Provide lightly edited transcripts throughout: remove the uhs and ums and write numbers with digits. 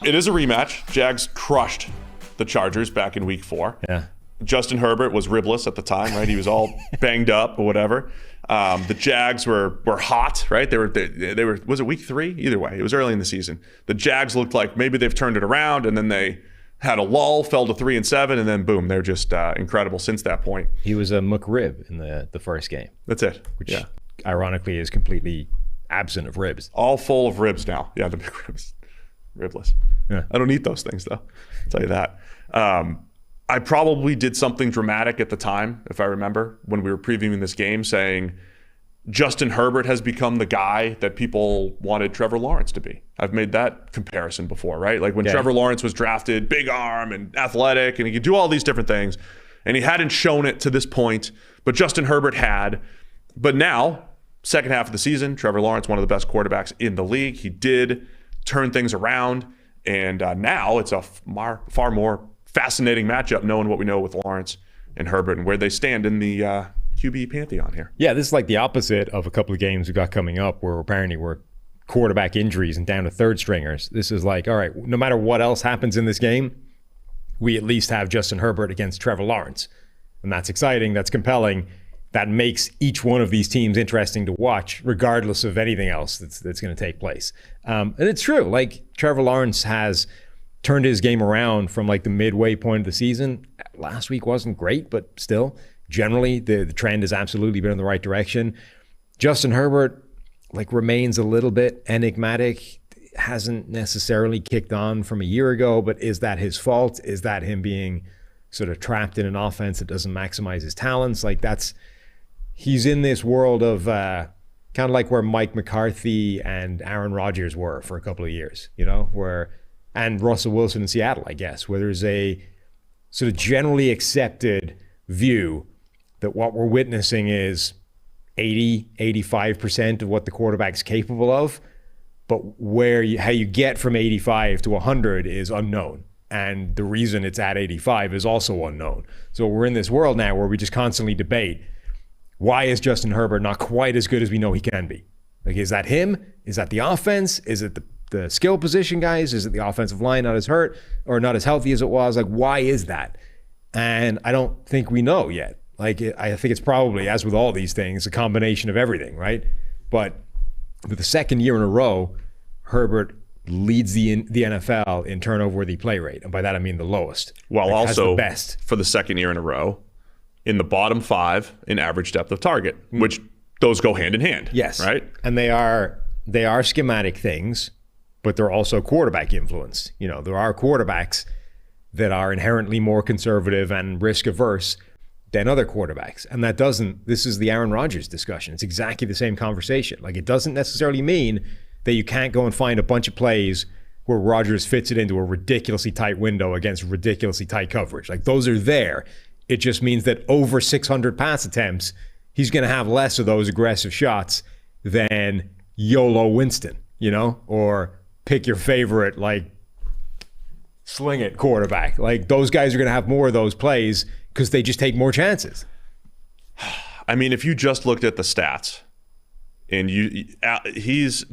It is a rematch. Jags crushed the Chargers back in week 4. Yeah. Justin Herbert was ribless at the time, right? He was all banged up or whatever. The Jags were hot, right? They were. Was it week 3? Either way, it was early in the season. The Jags looked like maybe they've turned it around, and then they had a lull, fell to 3-7, and then boom, they're just incredible since that point. He was a McRib in the first game. That's it. Which ironically is completely absent of ribs. All full of ribs now. Yeah, the big ribs, ribless. Yeah. I don't eat those things though. I'll tell you that. I probably did something dramatic at the time, if I remember, when we were previewing this game, saying Justin Herbert has become the guy that people wanted Trevor Lawrence to be. I've made that comparison before, right? Like when Trevor Lawrence was drafted, big arm and athletic, and he could do all these different things, and he hadn't shown it to this point, but Justin Herbert had. But now, second half of the season, Trevor Lawrence, one of the best quarterbacks in the league. He did turn things around, and now it's a far more fascinating matchup, knowing what we know with Lawrence and Herbert and where they stand in the QB pantheon here. Yeah, this is like the opposite of a couple of games we got coming up where apparently we're quarterback injuries and down to third stringers. This is like, all right, no matter what else happens in this game, we at least have Justin Herbert against Trevor Lawrence. And that's exciting, that's compelling. That makes each one of these teams interesting to watch, regardless of anything else that's going to take place. And it's true, like Trevor Lawrence has turned his game around from like the midway point of the season. Last week wasn't great, but still, generally, the trend has absolutely been in the right direction. Justin Herbert like remains a little bit enigmatic, hasn't necessarily kicked on from a year ago, but is that his fault? Is that him being sort of trapped in an offense that doesn't maximize his talents? Like he's in this world of kind of like where Mike McCarthy and Aaron Rodgers were for a couple of years, and Russell Wilson in Seattle, I guess, where there's a sort of generally accepted view that what we're witnessing is 85% of what the quarterback's capable of, but how you get from 85 to 100 is unknown. And the reason it's at 85 is also unknown. So we're in this world now where we just constantly debate, why is Justin Herbert not quite as good as we know he can be? Like, is that him? Is that the offense? Is it the skill position guys? Is it the offensive line not as hurt or not as healthy as it was? Like, why is that? And I don't think we know yet. Like, I think it's probably, as with all these things, a combination of everything, right? But for the second year in a row, Herbert leads the NFL in turnover-worthy play rate. And by that, I mean the lowest. While like, also, the best. For the second year in a row, in the bottom 5 in average depth of target, which those go hand in hand. Yes. Right? And they are schematic things, but they're also quarterback influenced. There are quarterbacks that are inherently more conservative and risk averse than other quarterbacks. And this is the Aaron Rodgers discussion. It's exactly the same conversation. Like, it doesn't necessarily mean that you can't go and find a bunch of plays where Rodgers fits it into a ridiculously tight window against ridiculously tight coverage. Like, those are there. It just means that over 600 pass attempts, he's going to have less of those aggressive shots than YOLO Winston, or pick your favorite, like, sling it quarterback. Like, those guys are going to have more of those plays because they just take more chances. I mean, if you just looked at the stats, and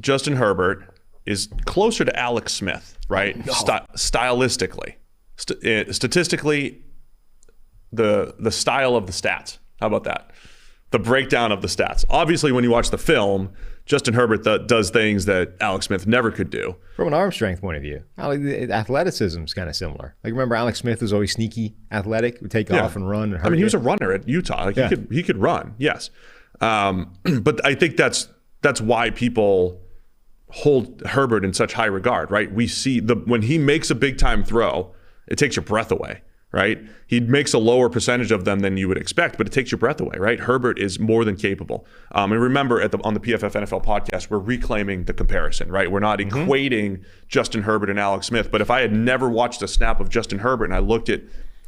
Justin Herbert is closer to Alex Smith, right? No. Stylistically. Statistically, the style of the stats. How about that? The breakdown of the stats. Obviously, when you watch the film, Justin Herbert does things that Alex Smith never could do. From an arm strength point of view, athleticism is kind of similar. Like, remember, Alex Smith was always sneaky, athletic, would take off and run. And he was a runner at Utah. Like, he could run, yes. But I think that's why people hold Herbert in such high regard, right? We see when he makes a big time throw, it takes your breath away, right? He makes a lower percentage of them than you would expect, but it takes your breath away, right? Herbert is more than capable. And remember, on the PFF NFL podcast, we're reclaiming the comparison, right? We're not equating Justin Herbert and Alex Smith. But if I had never watched a snap of Justin Herbert and I looked at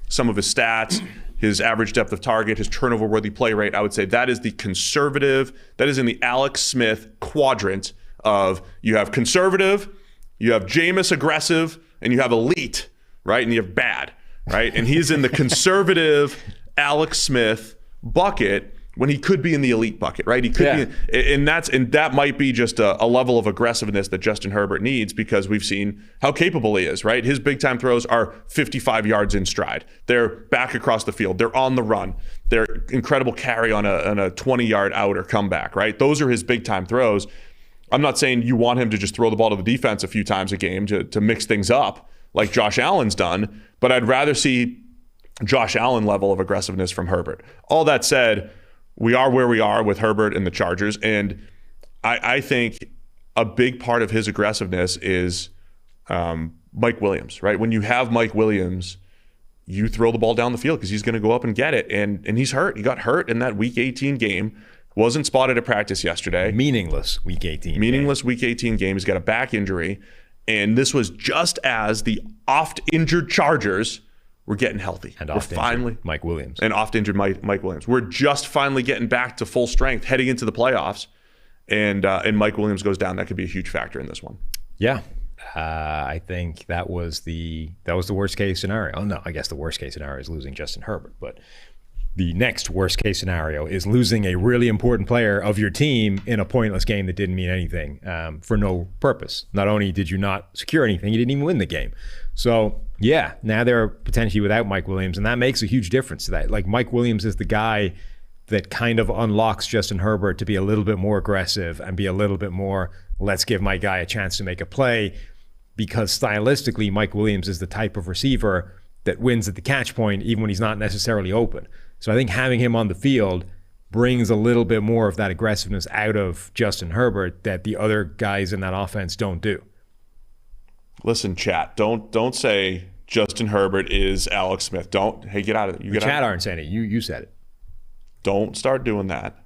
some of his stats, his average depth of target, his turnover-worthy play rate, I would say that is the conservative, that is in the Alex Smith quadrant of, you have conservative, you have Jameis aggressive, and you have elite, right? And you have bad, right? And he's in the conservative Alex Smith bucket, when he could be in the elite bucket, right? He could be, and that might be just a level of aggressiveness that Justin Herbert needs, because we've seen how capable he is, right? His big time throws are 55 yards in stride. They're back across the field. They're on the run. They're incredible carry on a 20-yard out or comeback, right? Those are his big time throws. I'm not saying you want him to just throw the ball to the defense a few times a game to mix things up like Josh Allen's done, but I'd rather see Josh Allen level of aggressiveness from Herbert. All that said, we are where we are with Herbert and the Chargers, and I think a big part of his aggressiveness is Mike Williams, right? When you have Mike Williams, you throw the ball down the field because he's going to go up and get it, and he's hurt. He got hurt in that Week 18 game. Wasn't spotted at practice yesterday. Meaningless Week 18 Week 18 game. He's got a back injury, and this was just as the oft-injured Chargers we're getting healthy. And oft-injured Mike Williams. And oft-injured Mike Williams. We're just finally getting back to full strength heading into the playoffs. And Mike Williams goes down. That could be a huge factor in this one. Yeah. I think that was the worst case scenario. Oh, no, I guess the worst case scenario is losing Justin Herbert. But the next worst case scenario is losing a really important player of your team in a pointless game that didn't mean anything for no purpose. Not only did you not secure anything, you didn't even win the game. So, yeah, now they're potentially without Mike Williams, and that makes a huge difference to that. Like, Mike Williams is the guy that kind of unlocks Justin Herbert to be a little bit more aggressive and be a little bit more, let's give my guy a chance to make a play, because stylistically, Mike Williams is the type of receiver that wins at the catch point even when he's not necessarily open. So I think having him on the field brings a little bit more of that aggressiveness out of Justin Herbert that the other guys in that offense don't do. Listen, chat, don't say Justin Herbert is Alex Smith. Hey, get out of it. The chat aren't saying it. You said it. Don't start doing that.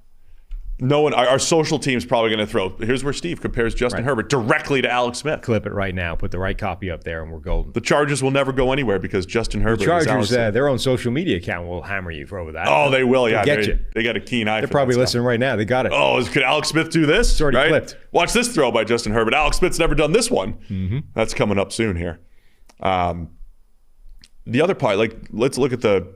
No one, our social team's probably going to throw. Here's where Steve compares Justin Herbert directly to Alex Smith. Clip it right now. Put the right copy up there, and we're golden. The Chargers will never go anywhere because Justin Herbert. The Chargers, their own social media account will hammer you for over that. Oh, they will. Yeah, they got a keen eye. They're probably listening right now. They got it. Oh, could Alex Smith do this? It's already clipped. Watch this throw by Justin Herbert. Alex Smith's never done this one. Mm-hmm. That's coming up soon here. The other part, let's look at the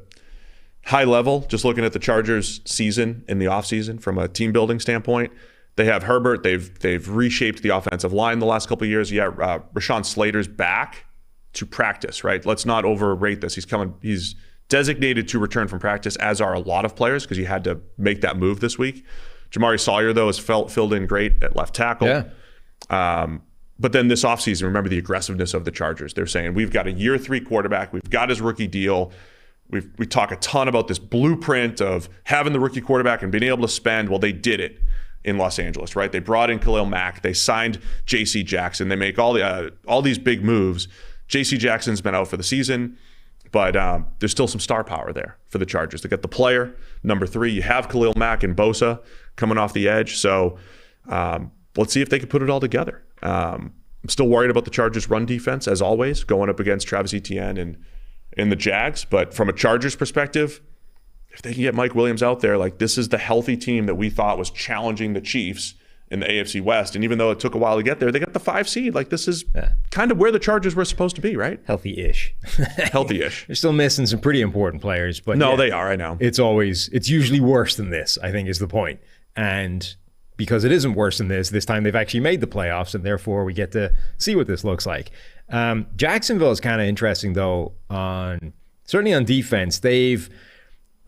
high level, just looking at the Chargers season in the offseason from a team building standpoint. They have Herbert. They've reshaped the offensive line the last couple of years. Yeah, Rashawn Slater's back to practice, right? Let's not overrate this. He's designated to return from practice, as are a lot of players, because he had to make that move this week. Jamari Sawyer, though, has filled in great at left tackle. Yeah. But then this offseason, remember the aggressiveness of the Chargers. They're saying, we've got a year 3 quarterback. We've got his rookie deal. We talk a ton about this blueprint of having the rookie quarterback and being able to spend. Well, they did it in Los Angeles, right? They brought in Khalil Mack. They signed J.C. Jackson. They make all these big moves. J.C. Jackson's been out for the season, but there's still some star power there for the Chargers. They got the player, number 3. You have Khalil Mack and Bosa coming off the edge. So let's see if they can put it all together. I'm still worried about the Chargers' run defense, as always, going up against Travis Etienne and the Jags. But from a Chargers perspective, if they can get Mike Williams out there, this is the healthy team that we thought was challenging the Chiefs in the AFC West. And even though it took a while to get there, they got the 5 seed. This is kind of where the Chargers were supposed to be, right? Healthy-ish. Healthy-ish. They're still missing some pretty important players. But no, they are, I know. It's usually worse than this, I think, is the point. And because it isn't worse than this time they've actually made the playoffs, and therefore we get to see what this looks like. Jacksonville is kind of interesting, though, certainly on defense. They've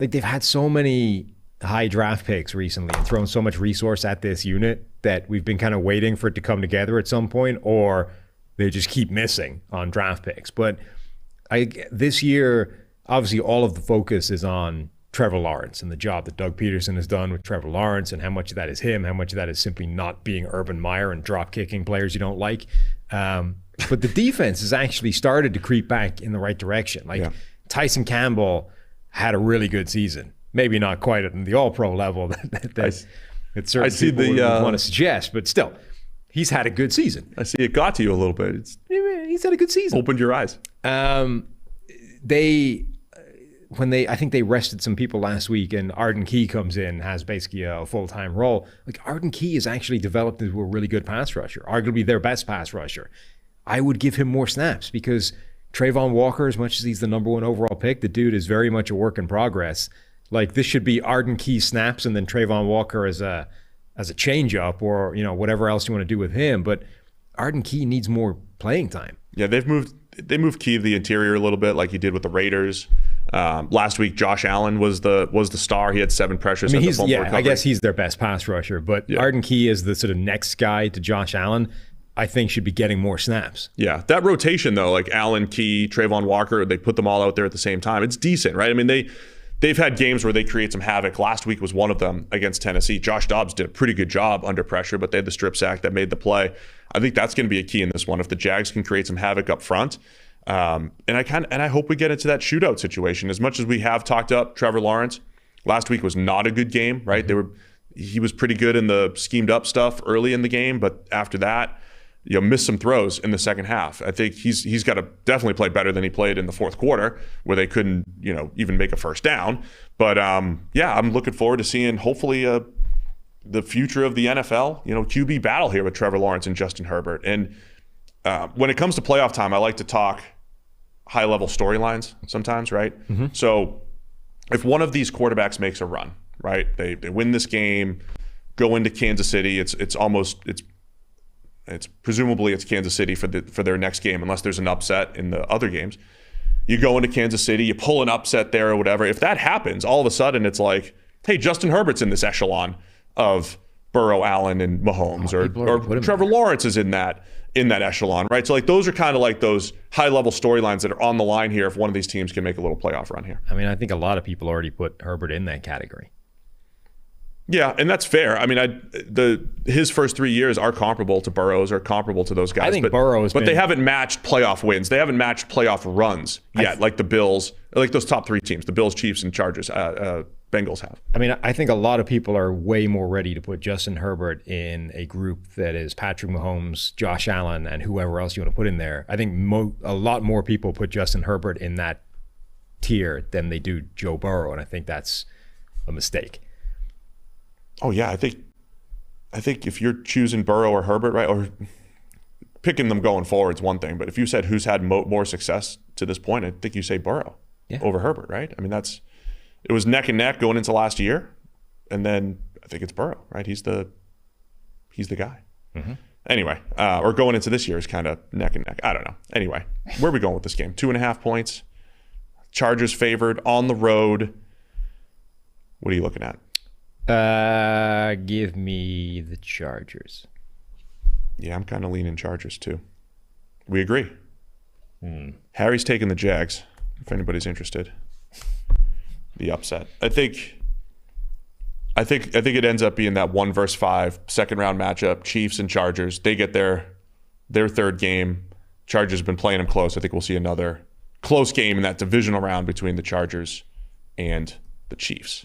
had so many high draft picks recently and thrown so much resource at this unit that we've been kind of waiting for it to come together at some point, or they just keep missing on draft picks. But this year, obviously, all of the focus is on Trevor Lawrence and the job that Doug Peterson has done with Trevor Lawrence, and how much of that is him, how much of that is simply not being Urban Meyer and drop kicking players you don't like. But the defense has actually started to creep back in the right direction. Tyson Campbell had a really good season. Maybe not quite at the all-pro level that certain people would want to suggest, but still, he's had a good season. I see it got to you a little bit. He's had a good season. Opened your eyes. I think they rested some people last week, and Arden Key comes in, has basically a full-time role. Arden Key has actually developed into a really good pass rusher, arguably their best pass rusher. I would give him more snaps because Trayvon Walker, as much as he's the number 1 overall pick, the dude is very much a work in progress. Like this should be Arden Key snaps and then Trayvon Walker as a change-up or whatever else you want to do with him. But Arden Key needs more playing time. Yeah, they moved Key to the interior a little bit, like he did with the Raiders. Last week, Josh Allen was the star. He had 7 pressures. I guess he's their best pass rusher. But Arden Key is the sort of next guy to Josh Allen. I think should be getting more snaps. Yeah, that rotation though, like Allen, Key, Trayvon Walker, they put them all out there at the same time. It's decent, right? I mean, they've had games where they create some havoc. Last week was one of them against Tennessee. Josh Dobbs did a pretty good job under pressure, but they had the strip sack that made the play. I think that's going to be a key in this one if the Jags can create some havoc up front. And I hope we get into that shootout situation. As much as we have talked up Trevor Lawrence, last week was not a good game, right? He was pretty good in the schemed up stuff early in the game, but after that, missed some throws in the second half. I think he's got to definitely play better than he played in the fourth quarter, where they couldn't, even make a first down. But I'm looking forward to seeing hopefully the future of the NFL, QB battle here with Trevor Lawrence and Justin Herbert. And when it comes to playoff time, I like to talk high-level storylines sometimes, right? Mm-hmm. So if one of these quarterbacks makes a run, right, they win this game, go into Kansas City, it's presumably it's Kansas City for their next game, unless there's an upset in the other games. You go into Kansas City, you pull an upset there or whatever. If that happens, all of a sudden it's like, hey, Justin Herbert's in this echelon of Burrow, Allen, and Mahomes, or Trevor Lawrence is in that echelon, right? So like those are kind of like those high-level storylines that are on the line here if one of these teams can make a little playoff run here. I mean, I think a lot of people already put Herbert in that category. Yeah, and that's fair. I mean, his first 3 years are comparable to Burrow's, or comparable to those guys. I think Burrow's but they haven't matched playoff wins. They haven't matched playoff runs yet, like the Bills, like those top 3 teams, the Bills, Chiefs, and Chargers, Bengals have. I mean, I think a lot of people are way more ready to put Justin Herbert in a group that is Patrick Mahomes, Josh Allen, and whoever else you want to put in there. I think a lot more people put Justin Herbert in that tier than they do Joe Burrow, and I think that's a mistake. Oh yeah, I think if you're choosing Burrow or Herbert, right, or picking them going forward is one thing, but if you said who's had more success to this point, I think you say Burrow over Herbert, right? I mean, it was neck and neck going into last year, and then I think it's Burrow, right? He's the guy. Mm-hmm. Anyway, or going into this year is kind of neck and neck. I don't know. Anyway, where are we going with this game? 2.5 points. Chargers favored on the road. What are you looking at? Give me the Chargers. Yeah, I'm kind of leaning Chargers too. We agree. Harry's taking the Jags, if anybody's interested. The upset. I think it ends up being that 1 versus 5 second round matchup. Chiefs and Chargers. They get their third game. Chargers have been playing them close. I think we'll see another close game in that divisional round between the Chargers and the Chiefs.